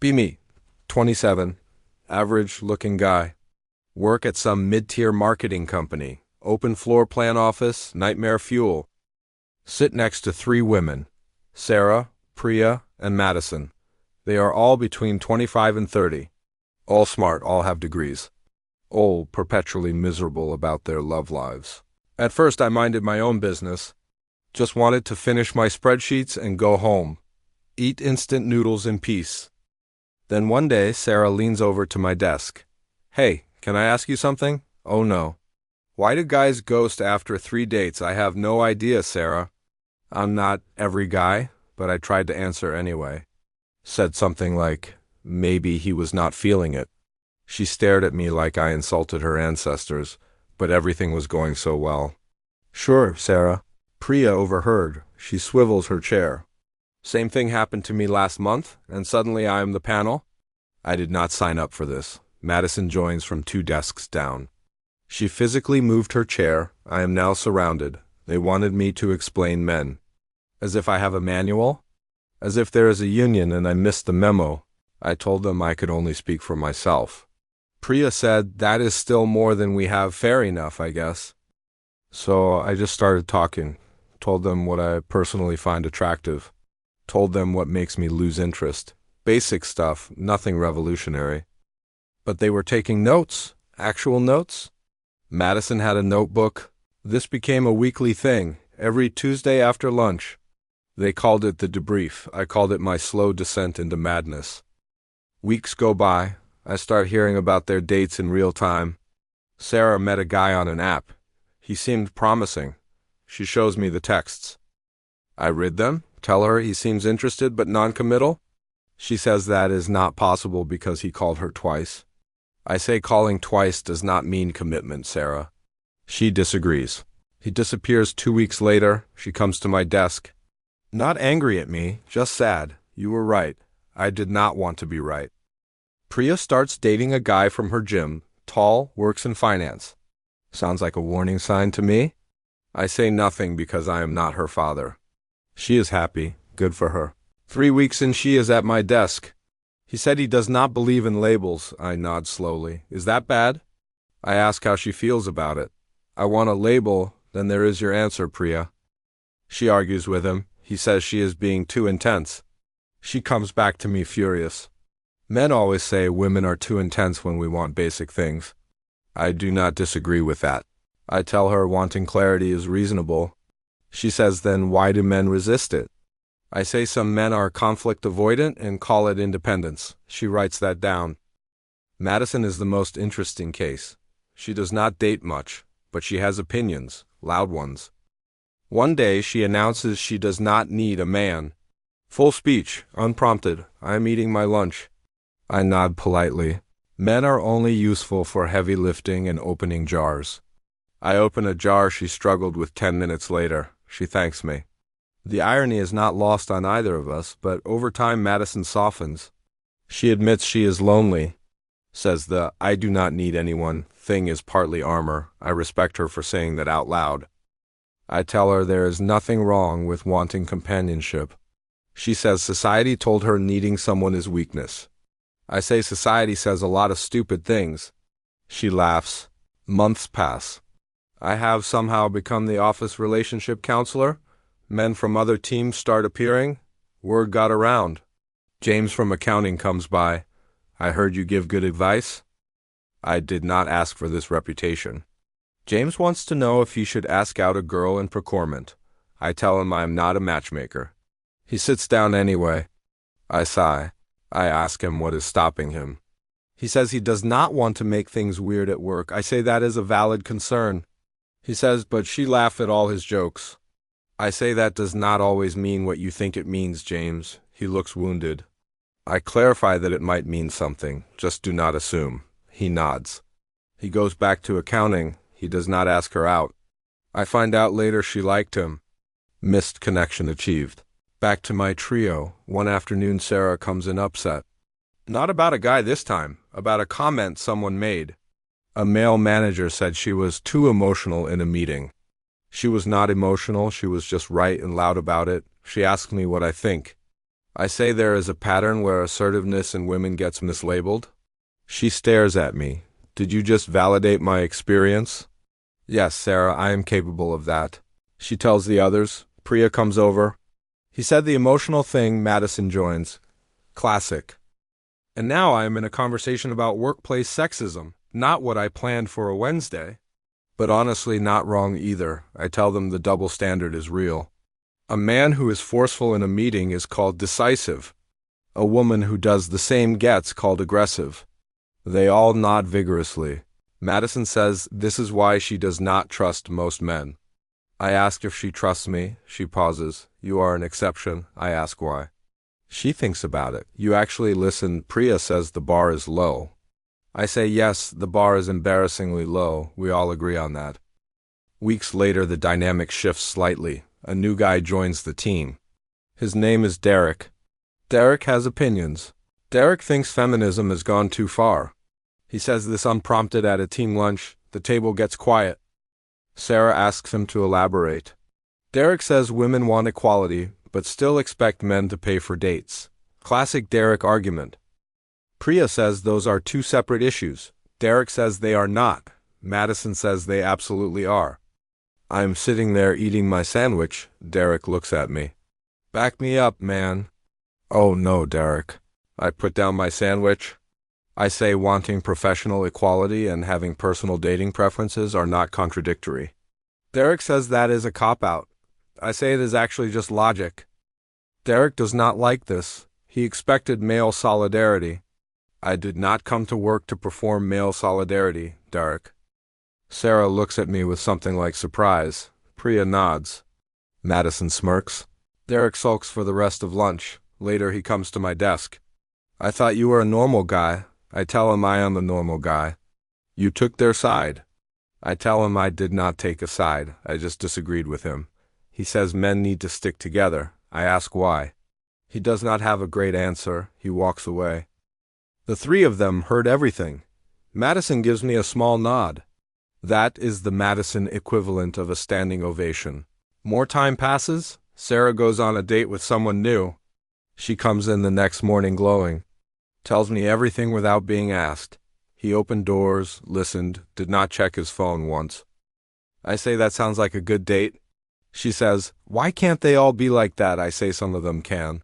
Be me, 27, average-looking guy. Work at some mid-tier marketing company. Open floor plan office, nightmare fuel. Sit next to 3 women, Sarah, Priya, and Madison. They are all between 25 and 30. All smart, all have degrees. All perpetually miserable about their love lives. At first I minded my own business. Just wanted to finish my spreadsheets and go home. Eat instant noodles in peace. Then one day Sarah leans over to my desk. Hey, can I ask you something? Oh no. Why do guys ghost after 3 dates? I have no idea, Sarah. I'm not every guy, but I tried to answer anyway. Said something like, maybe he was not feeling it. She stared at me like I insulted her ancestors, but everything was going so well. Sure, Sarah. Priya overheard. She swivels her chair. Same thing happened to me last month, and suddenly I am the panel. I did not sign up for this. Madison joins from 2 desks down. She physically moved her chair. I am now surrounded. They wanted me to explain men. As if I have a manual? As if there is a union and I missed the memo. I told them I could only speak for myself. Priya said, that is still more than we have. Fair enough, I guess. So I just started talking. Told them what I personally find attractive. Told them what makes me lose interest. Basic stuff, nothing revolutionary. But they were taking notes. Actual notes. Madison had a notebook. This became a weekly thing, every Tuesday after lunch. They called it the debrief. I called it my slow descent into madness. Weeks go by. I start hearing about their dates in real time. Sarah met a guy on an app. He seemed promising. She shows me the texts. I read them, tell her he seems interested but non-committal. She says that is not possible because he called her twice. I say calling twice does not mean commitment, Sarah. She disagrees. He disappears 2 weeks later. She comes to my desk. Not angry at me, just sad. You were right. I did not want to be right. Priya starts dating a guy from her gym, tall, works in finance. Sounds like a warning sign to me. I say nothing because I am not her father. She is happy. Good for her. 3 weeks and she is at my desk. He said he does not believe in labels. I nod slowly. Is that bad? I ask how she feels about it. I want a label, then there is your answer, Priya. She argues with him. He says she is being too intense. She comes back to me furious. Men always say women are too intense when we want basic things. I do not disagree with that. I tell her wanting clarity is reasonable. She says then why do men resist it? I say some men are conflict avoidant and call it independence. She writes that down. Madison is the most interesting case. She does not date much, but she has opinions, loud ones. One day she announces she does not need a man. Full speech, unprompted. I am eating my lunch. I nod politely. Men are only useful for heavy lifting and opening jars. I open a jar she struggled with 10 minutes later. She thanks me. The irony is not lost on either of us, but over time Madison softens. She admits she is lonely. Says the I do not need anyone thing is partly armor. I respect her for saying that out loud. I tell her there is nothing wrong with wanting companionship. She says society told her needing someone is weakness. I say society says a lot of stupid things. She laughs. Months pass. I have somehow become the office relationship counselor. Men from other teams start appearing. Word got around. James from accounting comes by. I heard you give good advice. I did not ask for this reputation. James wants to know if he should ask out a girl in procurement. I tell him I am not a matchmaker. He sits down anyway. I sigh. I ask him what is stopping him. He says he does not want to make things weird at work. I say that is a valid concern. He says, but she laughed at all his jokes. I say that does not always mean what you think it means, James. He looks wounded. I clarify that it might mean something. Just do not assume. He nods. He goes back to accounting. He does not ask her out. I find out later she liked him. Missed connection achieved. Back to my trio. One afternoon Sarah comes in upset. Not about a guy this time, about a comment someone made. A male manager said she was too emotional in a meeting. She was not emotional, she was just right and loud about it. She asked me what I think. I say there is a pattern where assertiveness in women gets mislabeled. She stares at me. Did you just validate my experience? Yes, Sarah, I am capable of that. She tells the others. Priya comes over. He said the emotional thing. Madison joins. Classic. And now I am in a conversation about workplace sexism, not what I planned for a Wednesday. But honestly, not wrong either. I tell them the double standard is real. A man who is forceful in a meeting is called decisive. A woman who does the same gets called aggressive. They all nod vigorously. Madison says this is why she does not trust most men. I ask if she trusts me. She pauses. You are an exception. I ask why. She thinks about it. You actually listen. Priya says the bar is low. I say yes, the bar is embarrassingly low. We all agree on that. Weeks later, the dynamic shifts slightly. A new guy joins the team. His name is Derek. Derek has opinions. Derek thinks feminism has gone too far. He says this unprompted at a team lunch. The table gets quiet. Sarah asks him to elaborate. Derek says women want equality, but still expect men to pay for dates. Classic Derek argument. Priya says those are two separate issues. Derek says they are not. Madison says they absolutely are. I am sitting there eating my sandwich. Derek looks at me. Back me up, man. Oh no, Derek. I put down my sandwich. I say wanting professional equality and having personal dating preferences are not contradictory. Derek says that is a cop-out. I say it is actually just logic. Derek does not like this. He expected male solidarity. I did not come to work to perform male solidarity, Derek. Sarah looks at me with something like surprise. Priya nods. Madison smirks. Derek sulks for the rest of lunch. Later he comes to my desk. I thought you were a normal guy. I tell him I am the normal guy. You took their side. I tell him I did not take a side. I just disagreed with him. He says men need to stick together. I ask why. He does not have a great answer. He walks away. The three of them heard everything. Madison gives me a small nod. That is the Madison equivalent of a standing ovation. More time passes. Sarah goes on a date with someone new. She comes in the next morning glowing. Tells me everything without being asked. He opened doors, listened, did not check his phone once. I say that sounds like a good date. She says, why can't they all be like that? I say some of them can.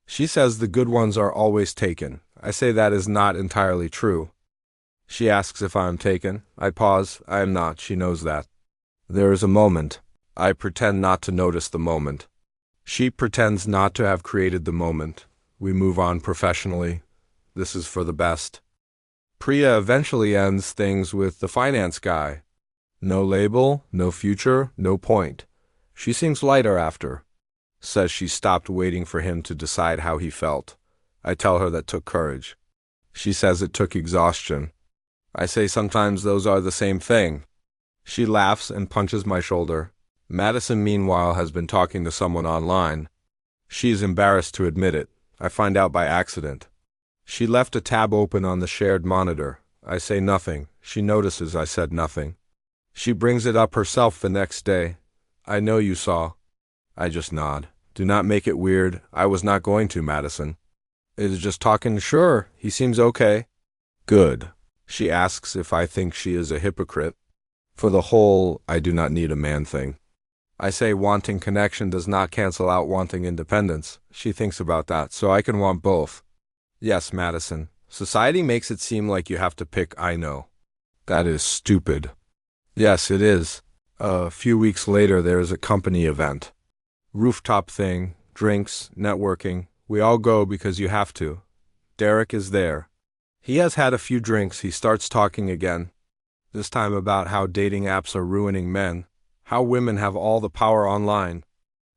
She says the good ones are always taken. I say that is not entirely true. She asks if I am taken. I pause. I am not. She knows that. There is a moment. I pretend not to notice the moment. She pretends not to have created the moment. We move on professionally. This is for the best. Priya eventually ends things with the finance guy. No label, no future, no point. She seems lighter after. Says she stopped waiting for him to decide how he felt. I tell her that took courage. She says it took exhaustion. I say sometimes those are the same thing. She laughs and punches my shoulder. Madison, meanwhile, has been talking to someone online. She is embarrassed to admit it. I find out by accident. She left a tab open on the shared monitor. I say nothing. She notices I said nothing. She brings it up herself the next day. I know you saw. I just nod. Do not make it weird. I was not going to, Madison. It is just talking. Sure, he seems okay. Good. She asks if I think she is a hypocrite. For the whole, I do not need a man thing. I say wanting connection does not cancel out wanting independence. She thinks about that, so I can want both. Yes, Madison. Society makes it seem like you have to pick I know. That is stupid. Yes, it is. A few weeks later, there is a company event. Rooftop thing, drinks, networking. We all go because you have to. Derek is there. He has had a few drinks. He starts talking again. This time about how dating apps are ruining men. How women have all the power online.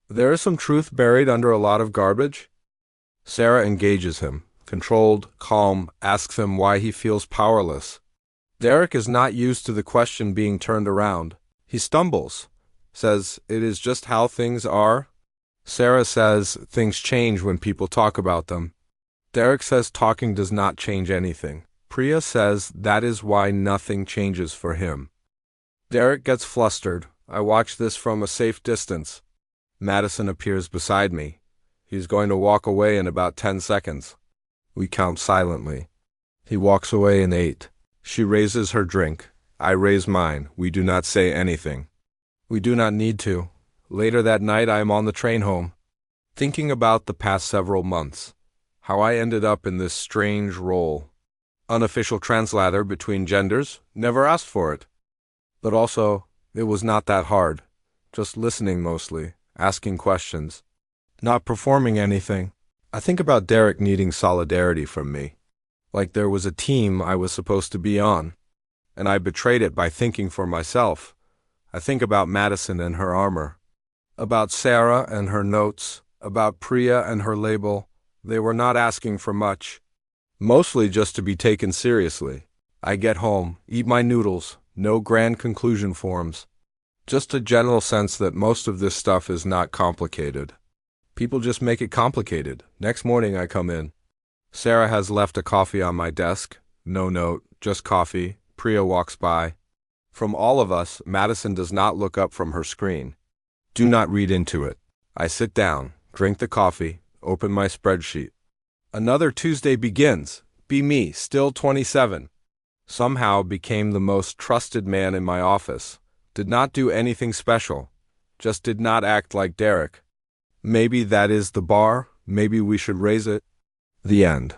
There is some truth buried under a lot of garbage. Sarah engages him. Controlled, calm, asks him why he feels powerless. Derek is not used to the question being turned around. He stumbles. Says, it is just how things are. Sarah says, things change when people talk about them. Derek says talking does not change anything. Priya says that is why nothing changes for him. Derek gets flustered. I watch this from a safe distance. Madison appears beside me. He's going to walk away in about 10 seconds. We count silently. He walks away in 8. She raises her drink. I raise mine. We do not say anything. We do not need to. Later that night, I am on the train home, thinking about the past several months, how I ended up in this strange role. Unofficial translator between genders, never asked for it. But also, it was not that hard. Just listening mostly, asking questions, not performing anything. I think about Derek needing solidarity from me, like there was a team I was supposed to be on, and I betrayed it by thinking for myself. I think about Madison and her armor, about Sarah and her notes, about Priya and her label. They were not asking for much, mostly just to be taken seriously. I get home, eat my noodles, no grand conclusion forms, just a general sense that most of this stuff is not complicated. People just make it complicated. Next morning I come in. Sarah has left a coffee on my desk. No note, just coffee. Priya walks by. From all of us, Madison does not look up from her screen. Do not read into it. I sit down, drink the coffee, open my spreadsheet. Another Tuesday begins. Be me, still 27. Somehow became the most trusted man in my office. Did not do anything special. Just did not act like Derek. Maybe that is the bar. Maybe we should raise it. The end.